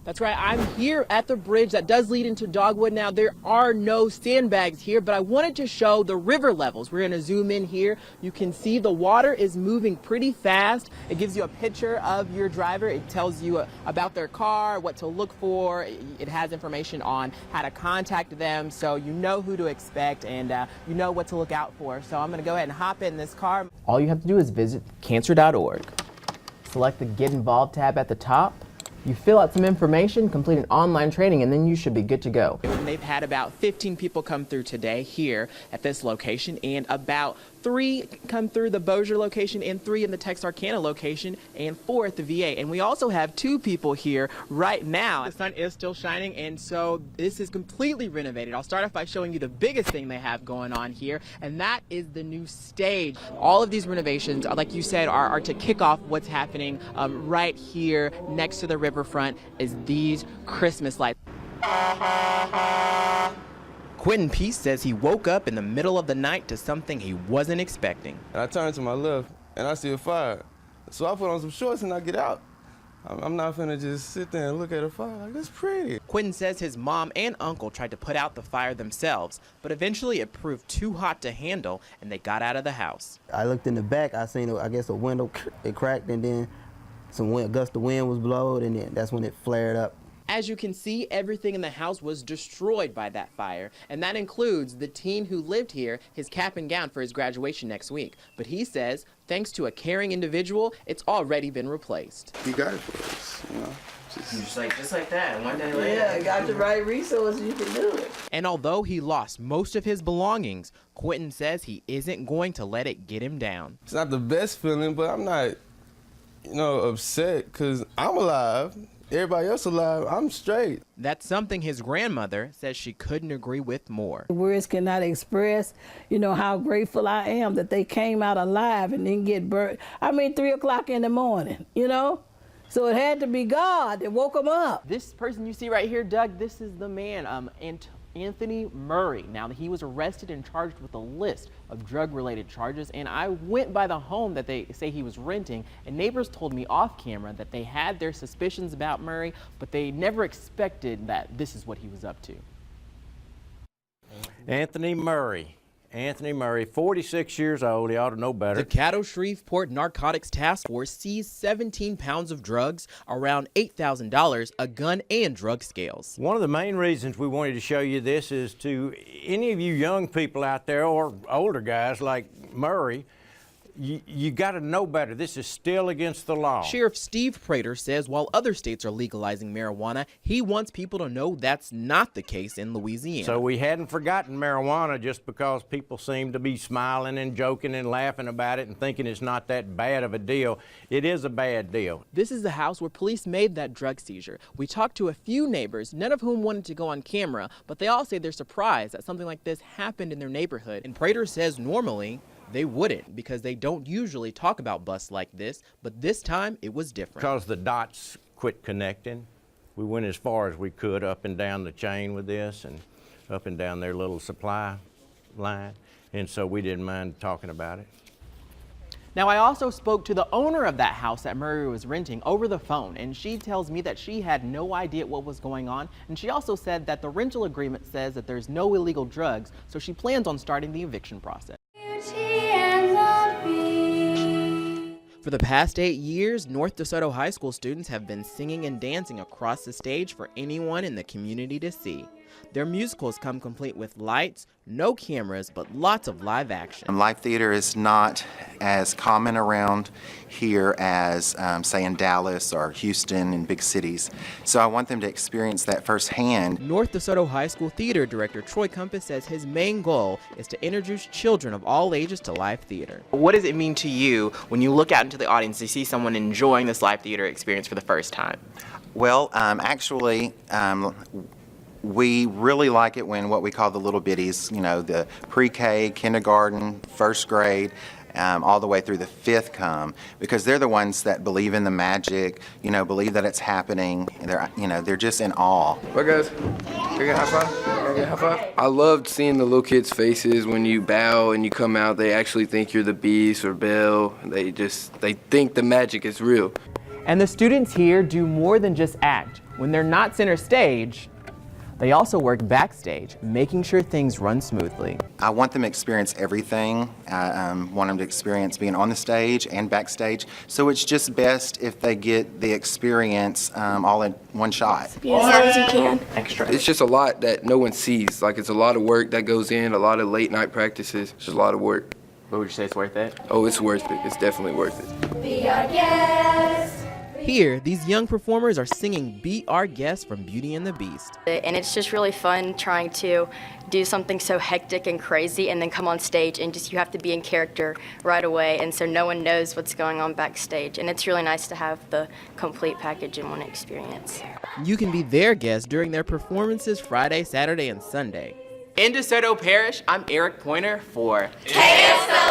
That's right, I'm here at the bridge that does lead into Dogwood. Now, there are no sandbags here, but I wanted to show the river levels. We're gonna zoom in here. You can see the water is moving pretty fast. It gives you a picture of your driver. It tells you about their car, what to look for. It has information on how to contact them, so you know who to expect and you know what to look out for. So I'm gonna go ahead and hop in this car. All you have to do is visit cancer.org. Select the Get Involved tab at the top. You fill out some information, complete an online training, and then you should be good to go. They've had about 15 people come through today here at this location, and about 3 come through the Bossier location and 3 in the Texarkana location and 4 at the VA. And we also have 2 people here right now. The sun is still shining, and so this is completely renovated. I'll start off by showing you the biggest thing they have going on here, and that is the new stage. All of these renovations, like you said, are to kick off what's happening right here next to the riverfront is these Christmas lights. Quentin Peace says he woke up in the middle of the night to something he wasn't expecting. I turn to my left and I see a fire. So I put on some shorts and I get out. I'm not finna just sit there and look at a fire like, that's pretty. Quentin says his mom and uncle tried to put out the fire themselves, but eventually it proved too hot to handle and they got out of the house. I looked in the back, I seen, I guess, a window, it cracked, and then some gust of wind was blowed, and then that's when it flared up. As you can see, everything in the house was destroyed by that fire, and that includes the teen who lived here, his cap and gown for his graduation next week. But he says, thanks to a caring individual, it's already been replaced. He got it for us, you know. Just like that, one day later. Yeah, got the right resources, you can do it. And although he lost most of his belongings, Quentin says he isn't going to let it get him down. It's not the best feeling, but I'm not, upset because I'm alive. Everybody else alive, I'm straight. That's something his grandmother says she couldn't agree with more. Words cannot express, how grateful I am that they came out alive and didn't get burned. 3 o'clock in the morning, So it had to be God that woke them up. This person you see right here, Doug, this is the man, Anthony Murray. Now, he was arrested and charged with a list of drug-related charges, and I went by the home that they say he was renting, and neighbors told me off camera that they had their suspicions about Murray, but they never expected that this is what he was up to. Anthony Murray, 46 years old. He ought to know better. The Caddo Shreveport Narcotics Task Force seized 17 pounds of drugs, around $8,000, a gun, and drug scales. One of the main reasons we wanted to show you this is to any of you young people out there or older guys like Murray, you got to know better. This is still against the law. Sheriff Steve Prater says while other states are legalizing marijuana, he wants people to know that's not the case in Louisiana. So we hadn't forgotten marijuana just because people seem to be smiling and joking and laughing about it and thinking it's not that bad of a deal. It is a bad deal. This is the house where police made that drug seizure. We talked to a few neighbors, none of whom wanted to go on camera, but they all say they're surprised that something like this happened in their neighborhood. And Prater says normally they wouldn't, because they don't usually talk about busts like this, but this time it was different. Because the dots quit connecting, we went as far as we could up and down the chain with this and up and down their little supply line, and so we didn't mind talking about it. Now, I also spoke to the owner of that house that Murray was renting over the phone, and she tells me that she had no idea what was going on, and she also said that the rental agreement says that there's no illegal drugs, so she plans on starting the eviction process. For the past 8 years, North DeSoto High School students have been singing and dancing across the stage for anyone in the community to see. Their musicals come complete with lights, no cameras, but lots of live action. Live theater is not as common around here as, say, in Dallas or Houston and big cities. So I want them to experience that firsthand. North DeSoto High School theater director Troy Compass says his main goal is to introduce children of all ages to live theater. What does it mean to you when you look out into the audience to see someone enjoying this live theater experience for the first time? Well, we really like it when what we call the little bitties, the pre-K, kindergarten, first grade, all the way through the 5th come, because they're the ones that believe in the magic, believe that it's happening. They're just in awe. What guys? Can I get a high five? Can I get a high five? I loved seeing the little kids' faces when you bow and you come out. They actually think you're the Beast or Belle. They think the magic is real. And the students here do more than just act. When they're not center stage, they also work backstage, making sure things run smoothly. I want them to experience everything. I want them to experience being on the stage and backstage. So it's just best if they get the experience all in one shot. Be as hard as you can. It's just a lot that no one sees. Like, it's a lot of work that goes in, a lot of late night practices. It's just a lot of work. But would you say it's worth it? Oh, it's worth it. It's definitely worth it. Be our guest. Here, these young performers are singing Be Our Guest from Beauty and the Beast. And it's just really fun trying to do something so hectic and crazy and then come on stage and just you have to be in character right away, and so no one knows what's going on backstage, and it's really nice to have the complete package in one experience. You can be their guest during their performances Friday, Saturday, and Sunday. In DeSoto Parish, I'm Eric Pointer for KSL